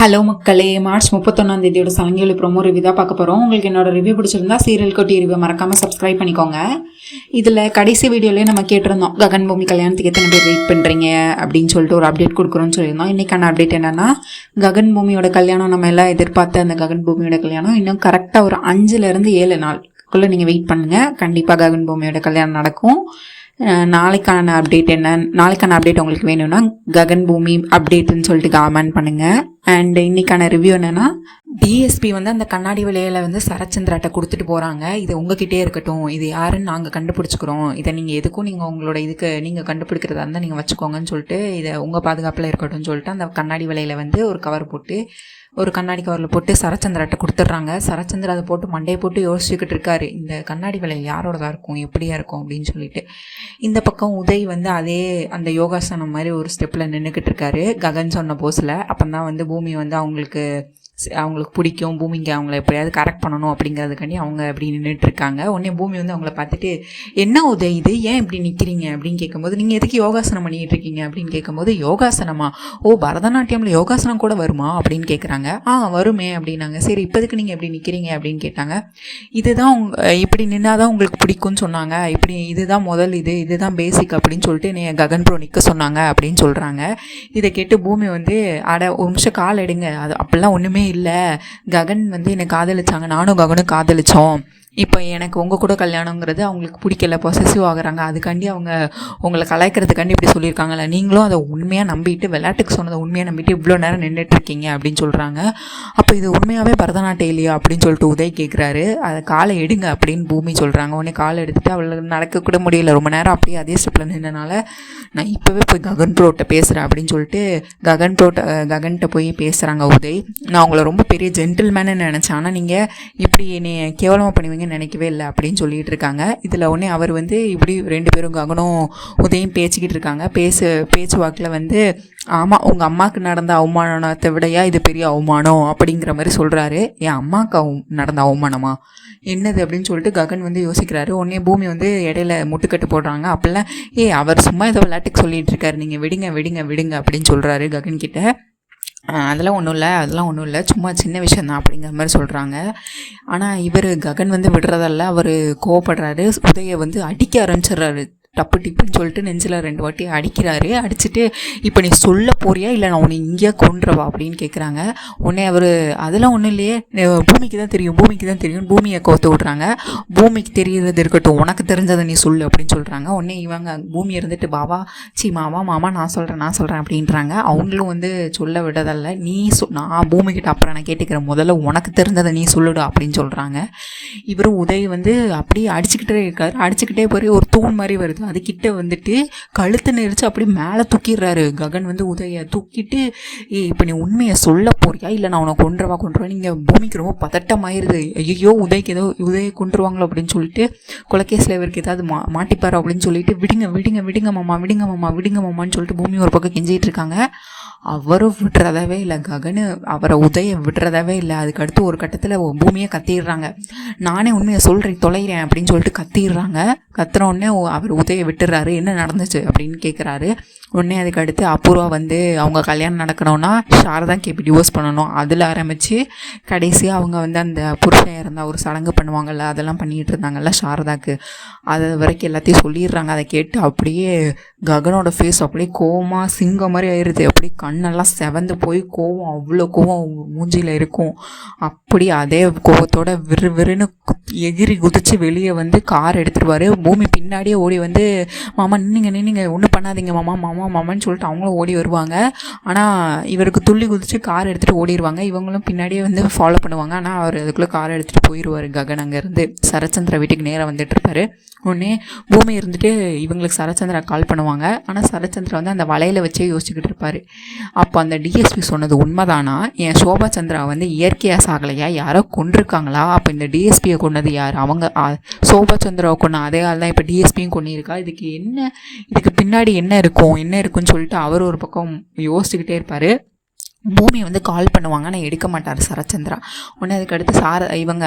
Hello மக்களே, March 31 சலங்கி promo review தான் பார்க்க போகிறோம். உங்களுக்கு என்னோட ரிவ்யூ பிடிச்சிருந்தா சீரியல் கொட்டி ரிவ்யூ மறக்காமல் சப்ஸ்கிரைப் பண்ணிக்கோங்க. இதில் கடைசி வீடியோலேயே நம்ம கேட்டிருந்தோம், ககன் பூமி கல்யாணத்துக்கு எத்தனை பேர் வெயிட் பண்ணுறீங்க அப்படின்னு சொல்லிட்டு ஒரு அப்டேட் கொடுக்குறோன்னு சொல்லியிருந்தோம். இன்றைக்கான அப்டேட் என்னென்னா, ககன் பூமியோட கல்யாணம் நம்ம எல்லாம் எதிர்பார்த்த அந்த ககன் பூமியோட கல்யாணம் இன்னும் கரெக்டாக ஒரு 5-7 நாளுக்குள்ளே நீங்கள் வெயிட் பண்ணுங்கள். கண்டிப்பாக ககன் பூமியோட கல்யாணம் நடக்கும். நாளைக்கான அப்டேட் உங்களுக்கு வேணும்னா ககன் பூமி அப்டேட்னு சொல்லிட்டு கமெண்ட் பண்ணுங்கள். அண்ட் இன்னைக்கான ரிவ்யூ என்னென்னா, டிஎஸ்பி வந்து அந்த கண்ணாடி விலையில வந்து சரச்சந்திராட்ட கொடுத்துட்டு போகிறாங்க. இது உங்ககிட்டே இருக்கட்டும், இது யாருன்னு நாங்கள் கண்டுபிடிச்சிக்கிறோம், இதை நீங்கள் எதுக்கும் உங்களோட இதுக்கு நீங்கள் கண்டுபிடிக்கிறதா இருந்தால் நீங்கள் வச்சுக்கோங்கன்னு சொல்லிட்டு, இதை உங்கள் பாதுகாப்பில் இருக்கட்டும்னு சொல்லிட்டு அந்த கண்ணாடி விலையில வந்து ஒரு கவர் போட்டு, ஒரு கண்ணாடி கவரில் போட்டு சரச்சந்திராட்ட கொடுத்துட்றாங்க. சரச்சந்திரா அதை போட்டு மண்டையை போட்டு யோசிச்சுக்கிட்டு இருக்காரு, இந்த கண்ணாடி விலையில் யாரோடதாக இருக்கும், எப்படியா இருக்கும் அப்படின்னு சொல்லிட்டு. இந்த பக்கம் உதய் வந்து அதே அந்த யோகாசனம் மாதிரி ஒரு ஸ்டெப்பில் நின்றுக்கிட்டு இருக்காரு ககன் சொன்ன போஸில். அப்போ தான் வந்து பூமி வந்து அவங்களுக்கு பிடிக்கும், பூமிக்கு அவங்கள எப்படியாவது கரெக்ட் பண்ணணும் அப்படிங்கிறதுக்காண்டி அவங்க அப்படி நின்றுட்டுருக்காங்க. உடனே பூமி வந்து அவங்கள பார்த்துட்டு, என்ன உதய் இது, ஏன் இப்படி நிற்கிறீங்க அப்படின்னு கேட்கும்போது, நீங்கள் எதுக்கு யோகாசனம் பண்ணிகிட்டு இருக்கீங்க அப்படின்னு கேட்கும்போது, யோகாசனமா, ஓ பரதநாட்டியமில் யோகாசனம் கூட வருமா அப்படின்னு கேட்குறாங்க. வருமே அப்படின்னாங்க. சரி, இப்போதுக்கு நீங்கள் எப்படி நிற்கிறீங்க அப்படின்னு கேட்டாங்க. இதுதான் இப்படி நின்னாதான் உங்களுக்கு பிடிக்கும்னு சொன்னாங்க, இப்படி இதுதான் இதுதான் பேசிக் அப்படின்னு சொல்லிட்டு நீ ககன் ப்ரோ நிற்க சொன்னாங்க அப்படின்னு சொல்கிறாங்க. இதை கேட்டு பூமி வந்து, ஒரு நிமிஷம் கால் எடுங்க, அது அப்படிலாம் ஒன்றுமே இல்லை, ககன் வந்து என்னை காதலிச்சாங்க, நானும் ககனும் காதலிச்சோம், இப்போ எனக்கு உங்கள் கூட கல்யாணங்கிறது அவங்களுக்கு பிடிக்கல, பொசசிவ் ஆகுறாங்க, அதுக்காண்டி அவங்க உங்களை கலாய்க்கிறதுக்காண்டி இப்படி சொல்லியிருக்காங்களே, நீங்களும் அதை உண்மையாக நம்பிட்டு, விளையாட்டுக்கு சொன்னதை உண்மையாக நம்பிட்டு இவ்வளோ நேரம் நின்றுட்டுருக்கீங்க அப்படின்னு சொல்கிறாங்க. அப்போ இது உண்மையாகவே பரதநாட்டியம் இல்லையா அப்படின்னு சொல்லிட்டு உதய் கேட்குறாரு. அதை காலை எடுங்க அப்படின்னு பூமி சொல்கிறாங்க. உடனே காலை எடுத்துகிட்டு அவளுக்கு நடக்கக்கூட முடியல, ரொம்ப நேரம் அப்படியே அதே ஸ்டெப்பில் நின்றனால, நான் இப்போவே போய் ககன் ப்ரோட்ட பேசுகிறேன் அப்படின்னு சொல்லிட்டு ககன்கிட்ட போய் பேசுகிறாங்க உதய். நான் உங்களை ரொம்ப பெரிய ஜென்டில்மேனு நினச்சேன், ஆனால் நீங்கள் இப்படி என்னை கேவலமாக பண்ணுவீங்க நினைக்கவே இல்லை அப்படின்னு சொல்லிட்டு இருக்காங்க. இதில் உடனே அவர் வந்து இப்படி 2 பேரும் ககனும் உதயம் பேசிக்கிட்டு இருக்காங்க. பேச்சு வாக்கில் வந்து, ஆமாம் உங்கள் அம்மாவுக்கு நடந்த அவமானத்தை விடையா இது பெரிய அவமானம் அப்படிங்கிற மாதிரி சொல்கிறாரு. என் அம்மாவுக்கு நடந்த அவமானமா என்னது அப்படின்னு சொல்லிட்டு ககன் வந்து யோசிக்கிறாரு. உடனே பூமி வந்து இடையில முட்டுக்கட்டு போடுறாங்க. அப்பெல்லாம் அவர் சும்மா ஏதோ விளையாட்டுக்கு சொல்லிட்டு இருக்காரு, நீங்கள் விடுங்க அப்படின்னு சொல்கிறாரு ககன் கிட்ட. அதெல்லாம் ஒன்றும் இல்லை, சும்மா சின்ன விஷயந்தான் அப்படிங்கிற மாதிரி சொல்கிறாங்க. ஆனால் ககன் வந்து விடுறதல்ல, அவர் கோவப்படுறாரு. உதயை வந்து அடிக்க ஆரம்பிச்சிடுறாரு. டப்பு டிப்புன்னு சொல்லிட்டு நெஞ்சில் 2 வாட்டி அடிக்கிறாரு. அடிச்சுட்டு, இப்போ நீ சொல்ல போறியா இல்லை நான் உன்னை இங்கேயே கொன்றவா அப்படின்னு கேட்குறாங்க. உடனே அவர், அதெல்லாம் ஒன்றும் இல்லையே, பூமிக்கு தான் தெரியும் பூமியை கோத்து விட்றாங்க. பூமிக்கு தெரியறது இருக்கட்டும், உனக்கு தெரிஞ்சதை நீ சொல்லு அப்படின்னு சொல்கிறாங்க. உடனே இவங்க பூமி இருந்துட்டு, மாமா நான் சொல்கிறேன் அப்படின்றாங்க. அவங்களும் வந்து சொல்ல விடதல்ல, நான் பூமிக்கிட்ட அப்புறம் நான் கேட்டுக்கிறேன், முதல்ல உனக்கு தெரிஞ்சதை நீ சொல்லுடா அப்படின்னு சொல்கிறாங்க. இவரும் உதய் வந்து அப்படியே அடிச்சுக்கிட்டே போய் ஒரு தூண் மாதிரி வருது, அதுக்கிட்ட வந்துட்டு கழுத்து நெரிச்சு அப்படி மேலே தூக்கிடுறாரு. ககன் வந்து உதய தூக்கிட்டு, இப்போ நீ உண்மையை சொல்ல போறியா இல்லை நான் உனக்கு கொன்றுவா நீங்கள் பூமிக்கு ரொம்ப பதட்டமாயிருது. ஐயோ உதய கொன்றுவாங்களோ அப்படின்னு சொல்லிட்டு, கொலைகேஸில் இவருக்கு ஏதாவது மாட்டிப்பார் அப்படின்னு சொல்லிட்டு, விடுங்க மாமான்னு சொல்லிட்டு பூமி ஒரு பக்கம் கெஞ்சிட்டு இருக்காங்க. அவரும் விடுறதவே இல்லை, ககனு அவரை உதய விடுறதவே இல்லை. அதுக்கு அடுத்து ஒரு கட்டத்தில் பூமியை கத்திடுறாங்க. நானே உண்மையை தொலைகிறேன் அப்படின்னு சொல்லிட்டு கத்துற உடனே அவர் உதய விட்டுறாரு. என்ன நடந்துச்சு அப்படின்னு கேட்குறாரு. உடனே அதுக்கு அடுத்து அபூர்வா வந்து அவங்க கல்யாணம் நடக்கணும்னா சாரதாக்கு எப்படி டிவோர்ஸ் பண்ணணும் அதில் ஆரம்பித்து கடைசியாக அவங்க வந்து அந்த புருஷன் இறந்தா ஒரு சடங்கு பண்ணுவாங்கள்ல, அதெல்லாம் பண்ணிகிட்டு இருந்தாங்கல்ல சாரதாக்கு, அது வரைக்கும் எல்லாத்தையும் சொல்லிடுறாங்க. அதை கேட்டு அப்படியே ககனோட ஃபேஸ் அப்படியே கோவமாக சிங்கம் மாதிரி ஆயிடுது. அப்படியே கண்ணெல்லாம் செவந்து போய் அவ்வளோ கோவம் மூஞ்சியில் இருக்கும். அப்படி அதே கோவத்தோட விறுன்னு எகிரி குதிச்சு வெளியே வந்து கார் எடுத்துருவார். பூமி பின்னாடியே ஓடி வந்து, மாமா நின்னுங்க ஒன்றும் பண்ணாதீங்க மாமான்னு சொல்லிட்டு அவங்களும் ஓடி வருவாங்க. ஆனால் இவருக்கு துள்ளி குதிச்சு கார் எடுத்துகிட்டு ஓடிடுவாங்க. இவங்களும் பின்னாடியே வந்து ஃபாலோ பண்ணுவாங்க. ஆனால் அவர் அதுக்குள்ளே காரை எடுத்துகிட்டு போயிடுவார். ககன் அங்கேருந்து சரச்சந்திரா வீட்டுக்கு நேராக வந்துட்டுருப்பார். உடனே பூமி இருந்துட்டு இவங்களுக்கு சரச்சந்திரா கால் பண்ணுவாங்க. ஆனால் சரச்சந்திரா வந்து அந்த வலையில் வச்சே யோசிச்சுக்கிட்டு இருப்பார். அப்போ அந்த டிஎஸ்பி சொன்னது உண்மைதானா, என் சோபா சந்திரா வந்து இயற்கையாக சாகலையா, யாரோ கொண்டிருக்காங்களா, அப்போ இந்த டிஎஸ்பியை கொண்டது யார், அவங்க சோபா சந்திராவை கொண்ட அதே ஆள் தான் இப்போ டிஎஸ்பியும் கொண்டிருக்கா, இதுக்கு பின்னாடி என்ன இருக்குன்னு சொல்லிட்டு அவர் ஒரு பக்கம் யோசிச்சுக்கிட்டே இருப்பார். பூமி வந்து கால் பண்ணுவாங்க, ஆனால் எடுக்க மாட்டார் சரச்சந்திரா. உடனே அதுக்கடுத்து இவங்க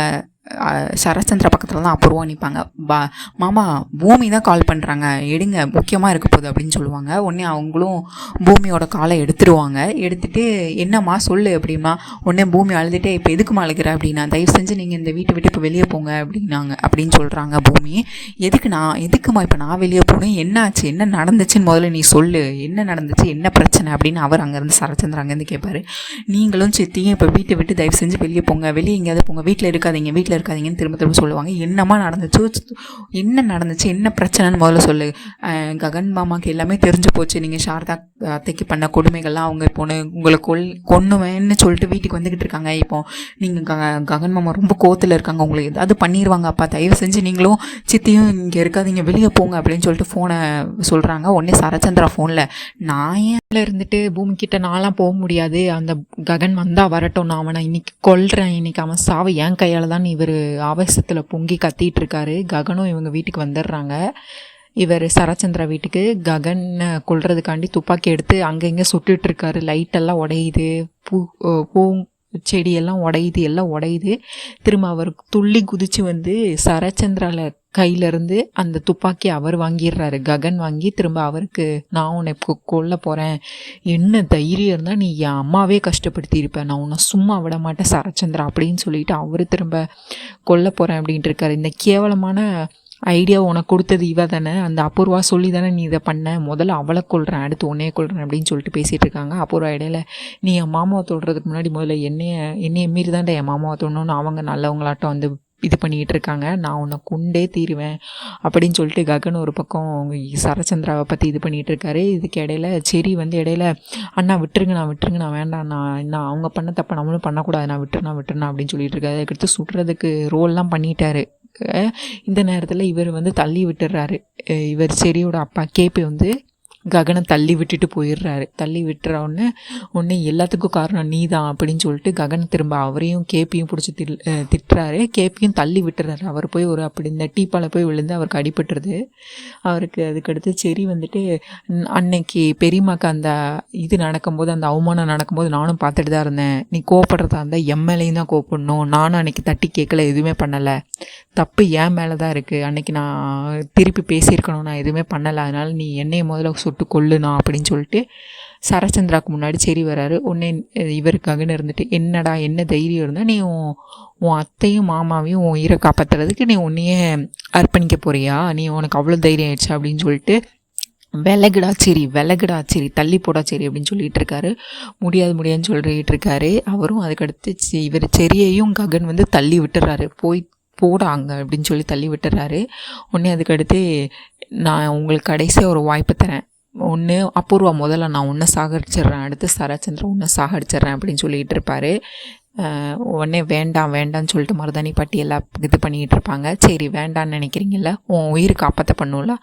சரச்சந்திரா பக்கத்தில் தான் அபூர்வா நிற்பாங்க. மாமா பூமி தான் கால் பண்ணுறாங்க, எடுங்க, முக்கியமாக இருக்க போகுது அப்படின்னு சொல்லுவாங்க. உடனே அவங்களும் பூமியோட காலை எடுத்துருவாங்க. எடுத்துகிட்டு என்னம்மா சொல்லு அப்படின்னா, உடனே பூமி அழுதுகிட்டே இப்போ எதுக்குமா அழுகிற அப்படின்னா, தயவு செஞ்சு நீங்கள் இந்த வீட்டை விட்டு இப்போ வெளியே போங்க அப்படின்னு சொல்கிறாங்க பூமி. எதுக்குமா இப்போ நான் வெளியே போனேன், என்னாச்சு, என்ன நடந்துச்சுன்னு முதல்ல நீ சொல்லு, என்ன நடந்துச்சு, என்ன பிரச்சனை அப்படின்னு அவர் அங்கேருந்து சரச்சந்திரா அங்கேருந்து கேட்பாரு. நீங்களும் சித்தியும் இப்போ வீட்டை விட்டு தயவு செஞ்சு வெளியே போங்க, வெளியே எங்கேயாவது போங்க, வீட்டில் இருக்காதீங்கன்னு திரும்ப சொல்லுவாங்க. என்னம்மா நடந்துச்சு, என்ன நடந்துச்சு, என்ன பிரச்சனைன்னு முதல்ல சொல்லு. ககன் மாமாவுக்கு எல்லாமே தெரிஞ்சு போச்சு, நீங்கள் சாரதா அத்தைக்கு பண்ண கொடுமைகள்லாம் அவங்க பொண்ணு உங்களை கொன்னுவேன்னு சொல்லிட்டு வீட்டுக்கு வந்துக்கிட்டு இருக்காங்க. இப்போ நீங்கள் ககன் மாமா ரொம்ப கோவத்தில் இருக்காங்க, உங்களுக்கு ஏதாவது பண்ணிடுவாங்க. அப்பா தயவு செஞ்சு நீங்களும் சித்தியும் இங்கே இருக்காதீங்க, வெளியே போங்க அப்படின்னு சொல்லிட்டு ஃபோனை சொல்கிறாங்க. உடனே சரச்சந்திரா ஃபோனில் நான் ஏன் இருந்துட்டு பூமிக்கிட்ட நான்லாம் போக முடியாது, அந்த ககன் வந்தால் வரட்டும், நான் அவனை இன்னைக்கு கொல்றேன், இன்னைக்கு அவன் சாவை என் கையால் தான் இவர் ஆவேசத்தில் பொங்கி கத்திட்டு இருக்காரு. ககனும் இவங்க வீட்டுக்கு வந்துடுறாங்க. இவர் சரச்சந்திரா வீட்டுக்கு ககனை கொல்றதுக்காண்டி துப்பாக்கி எடுத்து அங்கே இங்கே சுட்டுட்டு இருக்காரு. லைட்டெல்லாம் உடையுது, பூ செடியெல்லாம் உடையுது, எல்லாம் உடையுது. திரும்ப அவர் துள்ளி குதிச்சு வந்து சரச்சந்திரால கையிலேருந்து அந்த துப்பாக்கி அவர் வாங்கிடுறாரு. ககன் வாங்கி திரும்ப அவருக்கு, நான் உன்னை கொல்ல போகிறேன், என்ன தைரியம் இருந்தால் நீ என் அம்மாவே கஷ்டப்படுத்தியிருப்பேன், நான் உன்னை சும்மா விட மாட்டேன் சரச்சந்திரா அப்படின்னு சொல்லிட்டு அவர் திரும்ப கொல்ல போகிறேன் அப்படின்ட்டு இருக்காரு. இந்த கேவலமான ஐடியா உனக்கு கொடுத்தது இவ தானே, அந்த அபூர்வா சொல்லி தானே நீ இதை பண்ண, முதல்ல அவளை கொள்கிறேன், அடுத்து உன்னையே கொள்கிறேன் அப்படின்னு சொல்லிட்டு பேசிகிட்டு இருக்காங்க. அபூர்வா இடையில, நீ என் மாமாவை தொடுறதுக்கு முன்னாடி முதல்ல என்னைய மீறி தான்டா என் மாமாவை தொடணும்னு அவங்க நல்லவங்களாட்டம் வந்து இது பண்ணிக்கிட்டு இருக்காங்க, நான் உன்னை கொண்டே தீருவேன் அப்படின்னு சொல்லிட்டு ககன் ஒரு பக்கம் சரச்சந்திராவை பற்றி இது பண்ணிகிட்டு இருக்காரு. இதுக்கு இடையில செரி வந்து இடையில, அண்ணா விட்டுருங்க நான் வேண்டாம், நான் அவங்க பண்ண தப்ப நம்மளும் பண்ணக்கூடாது, நான் விட்டுருனா அப்படின்னு சொல்லிட்டு இருக்காரு. அதுக்கடுத்து சுடுறதுக்கு ரோல்லாம் பண்ணிட்டாரு. இந்த நேரத்தில் இவர் வந்து தள்ளி விட்டுறாரு. இவர் செரியோட அப்பா கேபி வந்து ககனை தள்ளி விட்டுட்டு போயிடுறாரு. தள்ளி விட்டுற உடனே எல்லாத்துக்கும் காரணம் நீ தான் அப்படின்னு சொல்லிட்டு ககன் திரும்ப அவரையும் கேபியும் பிடிச்சி திட்டுறாரு. கேபியும் தள்ளி விட்டுறாரு. அவர் போய் அப்படி இந்த டீப்பால் போய் விழுந்து அவருக்கு அடிபட்டுருது. அவருக்கு அதுக்கடுத்து செரி வந்துட்டு, அன்னைக்கு பெரியம்மாக்கு அந்த இது நடக்கும்போது, அந்த அவமானம் நடக்கும்போது நானும் பார்த்துட்டு தான் இருந்தேன், நீ கோவப்படுறதா இருந்தால் எம்எல்ஏயும் தான் கோவப்படணும், நானும் அன்னைக்கு தட்டி கேட்கல, எதுவுமே பண்ணலை, தப்பு என் மேலே தான் இருக்குது, அன்னைக்கு நான் திருப்பி பேசியிருக்கணும், நான் எதுவுமே பண்ணலை, அதனால் நீ என்னையை முதல்ல சுட்டு கொல்லுனா அப்படின்னு சொல்லிட்டு சரச்சந்திராவுக்கு முன்னாடி செரி வராரு. உடனே இவருக்காகன்னு இருந்துட்டு, என்னடா என்ன தைரியம் இருந்தால் நீ உன் அத்தையும் மாமாவையும் உன் உயிரை காப்பாற்றுறதுக்கு நீ உன்னையே அர்ப்பணிக்க போறியா, நீ உனக்கு அவ்வளோ தைரியம் ஆயிடுச்சா அப்படின்னு சொல்லிட்டு, விலகுடா சரி தள்ளி போடா சரி அப்படின்னு சொல்லிட்டு இருக்காரு. முடியாதுன்னு சொல்லிட்டு இருக்காரு. அவரும் அதுக்கடுத்து இவர் செரியையும் ககன் வந்து தள்ளி விட்டுறாரு. போடாங்க அப்படின்னு சொல்லி தள்ளி விட்டுறாரு. உடனே அதுக்கடுத்து, நான் உங்களுக்கு கடைசியாக ஒரு வாய்ப்பு தரேன், ஒன்று அபூர்வா முதல்ல நான் உன்னை சாகடிச்சிட்றேன், அடுத்து சரச்சந்திரா உன்னை சாகடிச்சிட்றேன் அப்படின்னு சொல்லிகிட்டு இருப்பார். உடனே வேண்டான்னு சொல்லிட்டு மருதாணி பாட்டி எல்லாம் இது பண்ணிக்கிட்டு இருப்பாங்க. சரி வேண்டான்னு நினைக்கிறீங்கள, உன் உயிர் காப்பாற்ற பண்ணும்ல,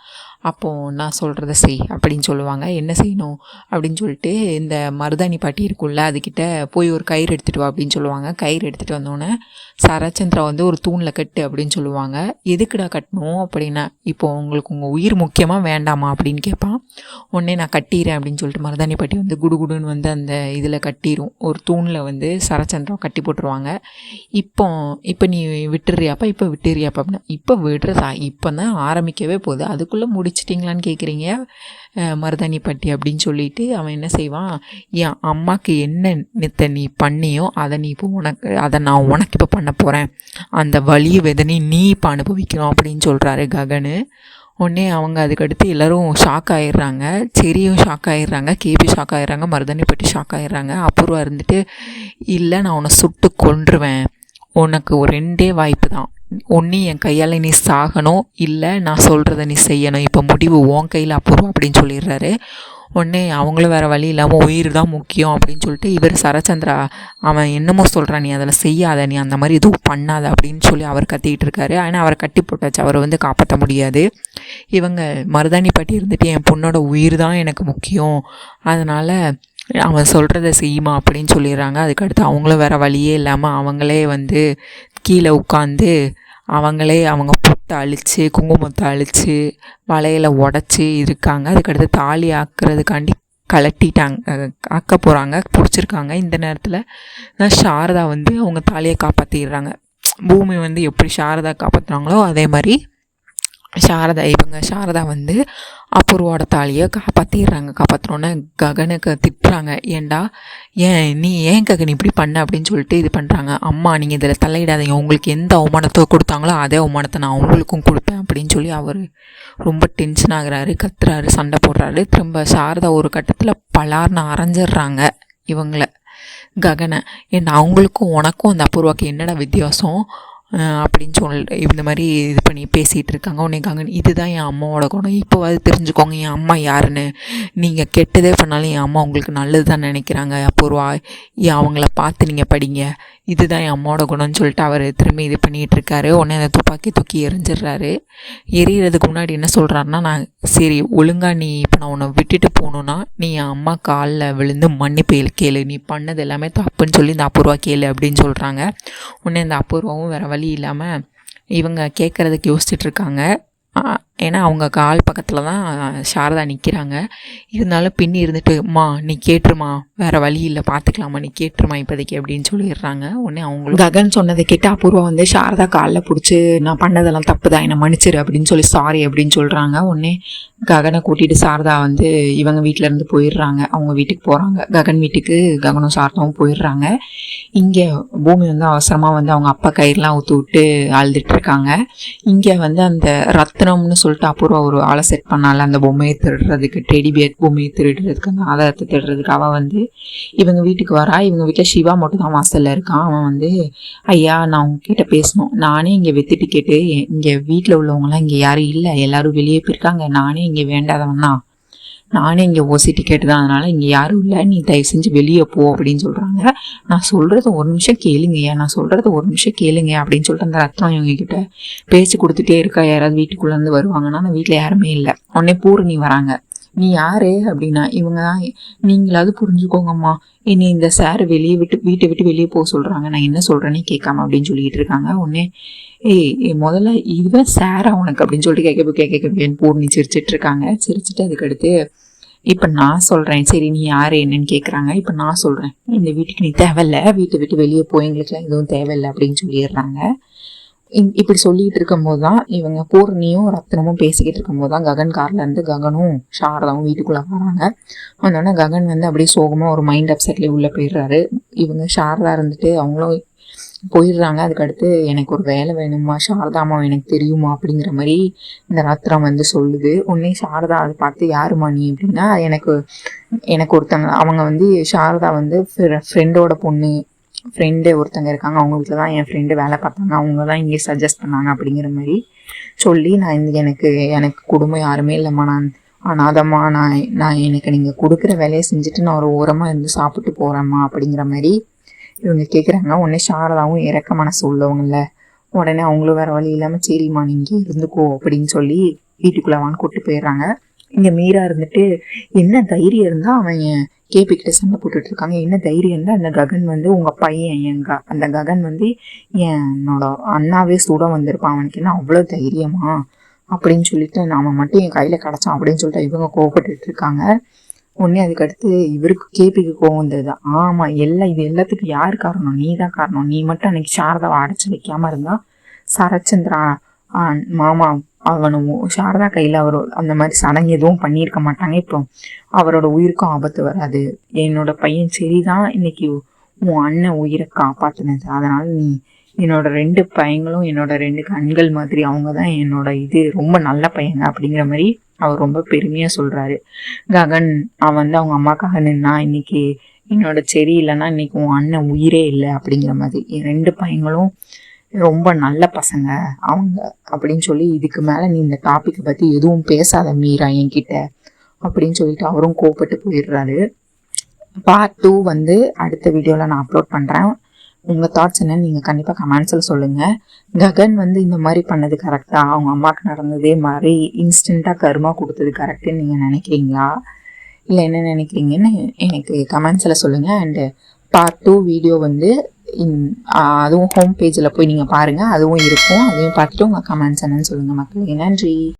அப்போது நான் சொல்கிறத செய் அப்படின்னு சொல்லுவாங்க. என்ன செய்யணும் அப்படின்னு சொல்லிட்டு, இந்த மருதாணி பாட்டி இருக்குல்ல, அதுக்கிட்ட போய் ஒரு கயிறு எடுத்துகிட்டு வா அப்படின்னு சொல்லுவாங்க. கயிறு எடுத்துகிட்டு வந்தோடனே சரச்சந்திரா வந்து ஒரு தூணில் கட்டு அப்படின்னு சொல்லுவாங்க. எதுக்குடா கட்டணும் அப்படின்னா, இப்போது உங்களுக்கு உங்கள் உயிர் முக்கியமாக வேண்டாமா அப்படின்னு கேட்பான். உடனே நான் கட்டிடுறேன் அப்படின்னு சொல்லிட்டு மருதாணி பாட்டி வந்து குடுகுடுன்னு வந்து அந்த இதில் கட்டிடும், ஒரு தூணில் வந்து சரச்சந்திரா கட்டி போட்டுருவாங்க. இப்போ நீ விட்டுறியாப்பா அப்படின்னா, இப்போ விடுறதா, இப்போ தான் ஆரம்பிக்கவே போகுது, அதுக்குள்ளே முடிச்சிட்டிங்களான்னு கேட்குறீங்க மருதாணி பாட்டி அப்படின்னு சொல்லிட்டு அவன் என்ன செய்வான், என் அம்மாவுக்கு என்ன நீ பண்ணியோ அதை நான் உனக்கு இப்போ பண்ண போகிறேன், அந்த வலிய வேதனை நீ இப்போ அனுபவிக்கணும் அப்படின்னு சொல்கிறாரு ககனு. உடனே அவங்க அதுக்கடுத்து எல்லோரும் ஷாக் ஆகிடுறாங்க. செரியும் ஷாக் ஆகிடுறாங்க, கேபி ஷாக் ஆகிடுறாங்க, மருதாணி பட்டி ஷாக் ஆகிடுறாங்க. அபூர்வா இருந்துட்டு, இல்லை நான் உன்னை சுட்டு கொன்றுவேன், உனக்கு ஒரு 2 வாய்ப்பு தான், ஒன்று என் கையால் நீ சாகணும், இல்லை நான் சொல்கிறத நீ செய்யணும், இப்போ முடிவு உன் கையில் அபூர்வா அப்படின்னு சொல்லிடுறாரு. உடனே அவங்களும் வேறு வழி இல்லாமல் உயிர் தான் முக்கியம் அப்படின்னு சொல்லிட்டு, இவர் சரச்சந்திரா அவன் என்னமோ சொல்கிறான், நீ அதில் செய்யாத, நீ அந்த மாதிரி எதுவும் பண்ணாத அப்படின்னு சொல்லி அவர் கத்திக்கிட்டு இருக்காரு. ஆனால் அவரை கட்டி போட்டாச்சு, அவரை வந்து காப்பாற்ற முடியாது. இவங்க மருதாணி பாட்டி இருந்துட்டு, என் பொண்ணோட உயிர் தான் எனக்கு முக்கியம், அதனால் அவன் சொல்கிறத செய்யுமா அப்படின்னு சொல்லிடுறாங்க. அதுக்கடுத்து அவங்களும் வேறு வழியே இல்லாமல் அவங்களே வந்து கீழே உட்காந்து அவங்க பொட்டை அழித்து குங்குமத்தை அழித்து வளையலை உடச்சி இருக்காங்க. அதுக்கடுத்து தாலி ஆக்கிறதுக்காண்டி ஆக்க போகிறாங்க, பிடிச்சிருக்காங்க. இந்த நேரத்தில் சாரதா வந்து அவங்க தாலியை காப்பாற்றிடுறாங்க. பூமி வந்து எப்படி சாரதா காப்பாற்றுறாங்களோ அதே மாதிரி சாரதா வந்து அபூர்வோட தாலியை காப்பாற்றுறோன்னே ககனுக்கு திட்டுறாங்க. ஏன் ககன் இப்படி பண்ண அப்படின்னு சொல்லிட்டு இது பண்ணுறாங்க. அம்மா நீங்கள் இதில் தலையிடாதீங்க, உங்களுக்கு எந்த அவமானத்தை கொடுத்தாங்களோ அதே அவமானத்தை நான் அவங்களுக்கும் கொடுப்பேன் அப்படின்னு சொல்லி அவர் ரொம்ப டென்ஷன் ஆகுறாரு, கத்துறாரு, சண்டை போடுறாரு. திரும்ப சாரதா ஒரு கட்டத்தில் பலார்னு அரைஞ்சிடுறாங்க இவங்கள ககனை. அவங்களுக்கும் உனக்கும் அந்த அபூர்வாக்கு என்னடா வித்தியாசம் அப்படின்னு இந்த மாதிரி இது பண்ணி பேசிகிட்டு இருக்காங்க. உடனே கங்கன், இதுதான் என் அம்மாவோட குணம், இப்போவாது தெரிஞ்சுக்கோங்க என் அம்மா யாருன்னு. நீங்கள் கெட்டதே பண்ணாலும் என் அம்மா உங்களுக்கு நல்லது தான் நினைக்கிறாங்க. அபூர்வா, அவங்கள பார்த்து நீங்கள் படிங்க, இதுதான் என் அம்மாவோட குணம்னு சொல்லிட்டு அவர் திரும்பி இது பண்ணிகிட்ருக்காரு. உடனே அந்த துப்பாக்கி தூக்கி எரிஞ்சிடுறாரு. எரியறதுக்கு முன்னாடி என்ன சொல்கிறாருன்னா, நான் சரி ஒழுங்காக நீ இப்போ நான் உன்னை விட்டுட்டு போகணுன்னா நீ என் அம்மா காலில் விழுந்து மன்னிப்பு கேளு, நீ பண்ணது எல்லாமே தப்புன்னு சொல்லி இந்த அபூர்வா கேளு அப்படின்னு சொல்கிறாங்க. உடனே இந்த அபூர்வாவும் வேறு வழி இல்லாமல் இவங்க கேட்குறதுக்கு யோசிச்சுட்ருக்காங்க. ஏன்னா அவங்க கால் பக்கத்தில் தான் சாரதா நிற்கிறாங்க. இருந்தாலும் பின்னி இருந்துட்டு, அம்மா நீ கேட்டுருமா, வேறு வழி இல்லை, பார்த்துக்கலாமா, நீ கேட்டுருமா இப்போதைக்கு அப்படின்னு சொல்லிடுறாங்க. உடனே அவங்களும் ககன் சொன்னதை கேட்டு அபூர்வா வந்து சாரதா காலில் பிடிச்சி, நான் பண்ணதெல்லாம் தப்பு தான், என்னை மன்னிச்சிரு அப்படின்னு சொல்லி சாரி அப்படின்னு சொல்கிறாங்க. உடனே ககனை கூட்டிகிட்டு சாரதா வந்து இவங்க வீட்டிலேருந்து போயிடுறாங்க. அவங்க வீட்டுக்கு போகிறாங்க. ககன் வீட்டுக்கு ககனும் சாரதாவும் போயிடுறாங்க. இங்கே பூமி வந்து அவசரமாக வந்து அவங்க அப்பா கயிறுலாம் ஊற்றி விட்டு அழுதுட்டுருக்காங்க. இங்கே வந்து அந்த ரத்னம்னு சொல்லிட்டு அபூர்வா ஒரு ஆளை செட் பண்ணால அந்த பொம்மையை திருடுறதுக்கு, டெடி பியர் பொம்மையை திருடுறதுக்கு, அந்த ஆதாரத்தை திருடுறதுக்கு அவள் வந்து இவங்க வீட்டுக்கு வரா. இவங்க வீட்டில் சிவா மட்டும் தான் வாசலில் இருக்கான். அவன் வந்து, ஐயா நான் உங்ககிட்ட பேசணும், நானே இங்கே வெத்து டிக்கெட்டு, இங்கே வீட்டில் உள்ளவங்களாம் இங்கே யாரும் இல்லை, எல்லோரும் வெளியே போயிருக்காங்க, நானே இங்கே வேண்டாதவன் தான், நானே இங்கே ஓசி டிக்கெட்டு தான், அதனால் இங்கே யாரும் இல்லை, நீ தயவு செஞ்சு வெளியே போ அப்படின்னு சொல்கிறாங்க. நான் சொல்கிறது ஒரு நிமிஷம் கேளுங்கய்யா, நான் சொல்கிறது ஒரு நிமிஷம் கேளுங்க அப்படின்னு சொல்லிட்டு அந்த ரத்னம் இவங்ககிட்ட பேச்சு கொடுத்துட்டே இருக்கா. யாராவது வீட்டுக்குள்ளேருந்து வருவாங்கன்னா அந்த வீட்டில் யாருமே இல்லை. உடனே பூரணி வராங்க. நீ யாரு அப்படின்னா, இவங்க தான், நீங்களாவது புரிஞ்சுக்கோங்கம்மா, என்னை இந்த சார் வீட்டை விட்டு வெளியே போக சொல்கிறாங்க, நான் என்ன சொல்கிறேன்னே கேட்காம அப்படின்னு சொல்லிக்கிட்டு இருக்காங்க. உடனே முதல்ல இதுதான் சாரா உனக்கு அப்படின்னு சொல்லிட்டு கேட்க பூர்ணி சிரிச்சிட்டு இருக்காங்க. சிரிச்சுட்டு அதுக்கடுத்து, இப்போ நான் சொல்கிறேன், சரி நீ யார் என்னன்னு கேட்குறாங்க. இப்போ நான் சொல்கிறேன், இந்த வீட்டுக்கு நீ தேவையில்ல, வீட்டை விட்டு வெளியே போய், எங்களுக்குலாம் எதுவும் தேவையில்லை அப்படின்னு சொல்லிடுறாங்க. இப்படி சொல்லிட்டு இருக்கும்போது தான் இவங்க பூர்ணியும் ரத்னமும் பேசிக்கிட்டு இருக்கும்போது தான் ககன் கார்லேருந்து ககனும் சாரதாவும் வீட்டுக்குள்ளே வராங்க. அதனால ககன் வந்து அப்படியே சோகமாக ஒரு மைண்ட் அப்செட்லேயே உள்ளே போயிடுறாரு. இவங்க சாரதா இருந்துட்டு அவங்களும் போயிடுறாங்க. அதுக்கடுத்து, எனக்கு ஒரு வேலை வேணுமா சாரதாமா, எனக்கு தெரியுமா அப்படிங்கிற மாதிரி இந்த ரத்னம் வந்து சொல்லுது. உடனே சாரதா அதை பார்த்து, யாருமா நீ அப்படின்னா, எனக்கு ஒருத்தங்க, அவங்க வந்து சாரதா வந்து ஃப்ரெண்டோட பொண்ணு, ஃப்ரெண்டு ஒருத்தங்க இருக்காங்க, அவங்க வீட்டில் தான் என் ஃப்ரெண்டு வேலை பார்த்தாங்க, அவங்க தான் இங்கே சஜஸ்ட் பண்ணாங்க அப்படிங்கிற மாதிரி சொல்லி, நான் எனக்கு குடும்பம் யாருமே இல்லைம்மா, நான் அனாதம்மா, நான் எனக்கு நீங்கள் கொடுக்குற வேலையை செஞ்சுட்டு நான் ஒரு ஓரமாக இருந்து சாப்பிட்டு போகிறேம்மா அப்படிங்கிற மாதிரி இவங்க கேட்குறாங்க. உடனே சாரதாவும் இறக்க மனசு உள்ளவங்கள, உடனே அவங்களும் வேறு வழி இல்லாமல் சரிம்மா நீங்கள் இருந்துக்கோ அப்படின்னு சொல்லி வீட்டுக்குள்ளே வான்னு கூப்பிட்டு போயிடுறாங்க. இங்கே மீரா இருந்துட்டு, என்ன தைரியம் இருந்தால் அவன் கேபிக்கிட்ட சண்டை போட்டுட்டு இருக்காங்க, என்ன தைரியம் இருந்தால் அந்த ககன் வந்து உங்கள் பையன், அந்த ககன் வந்து என்னோட அண்ணாவே சுட வந்திருப்பான், அவனுக்கு என்ன அவ்வளோ தைரியமா அப்படின்னு சொல்லிட்டு, அவன் மட்டும் என் கையில் கிடச்சான் அப்படின்னு சொல்லிட்டு இவங்க கோவப்பட்டு இருக்காங்க. உடனே அதுக்கடுத்து இவருக்கு கேபிக்கு கோவம் வந்தது. ஆமாம், இது எல்லாத்துக்கும் யார் காரணம், நீ தான் காரணம், நீ மட்டும் அன்னைக்கு சாரதாவை அடைச்சி வைக்காமல் இருந்தால் சரச்சந்திரா மாமா அவனும் சாரதா கையில் அவர் அந்த மாதிரி சடங்கு எதுவும் பண்ணியிருக்க மாட்டாங்க, இப்போ அவரோட உயிருக்கும் ஆபத்து வராது, என்னோட பையன் சரிதான் இன்னைக்கு உன் அண்ணன் உயிரை காப்பாற்றினது, அதனால் நீ என்னோட 2 பையங்களும் என்னோட 2 கண்கள் மாதிரி, அவங்க தான் என்னோட ரொம்ப நல்ல பையங்க அப்படிங்கிற மாதிரி அவர் ரொம்ப பெருமையாக சொல்கிறாரு. ககன் அவன் வந்து அவங்க அம்மாக்காக நின்னா, இன்னைக்கு என்னோட சரி இல்லைன்னா இன்னைக்கு உன் அண்ணன் உயிரே இல்லை அப்படிங்கிற மாதிரி, என் 2 பையங்களும் ரொம்ப நல்ல பசங்க அவங்க அப்படின்னு சொல்லி, இதுக்கு மேலே நீ இந்த டாப்பிக்கை பற்றி எதுவும் பேசாத மீரா என்கிட்ட அப்படின்னு சொல்லிட்டு அவரும் கோவப்பட்டு போயிடுறாரு. பார்ட் 2 வந்து அடுத்த வீடியோவில் நான் அப்லோட் பண்ணுறேன். உங்கள் தாட்ஸ் என்னன்னு நீங்கள் கண்டிப்பாக கமெண்ட்ஸில் சொல்லுங்கள். ககன் வந்து இந்த மாதிரி பண்ணது கரெக்டாக, அவங்க அம்மாவுக்கு நடந்ததே மாதிரி இன்ஸ்டண்ட்டாக கருமா கொடுத்தது கரெக்டுன்னு நீங்கள் நினைக்கிறீங்களா, இல்லை என்ன நினைக்கிறீங்கன்னு எனக்கு கமெண்ட்ஸில் சொல்லுங்கள். அண்டு பார்ட் 2 வீடியோ வந்து அதுவும் ஹோம் பேஜில் போய் நீங்கள் பாருங்கள், அதுவும் இருக்கும், அதையும் பார்த்துட்டு உங்கள் கமெண்ட்ஸ் என்னன்னு சொல்லுங்கள் மக்களே. நன்றி.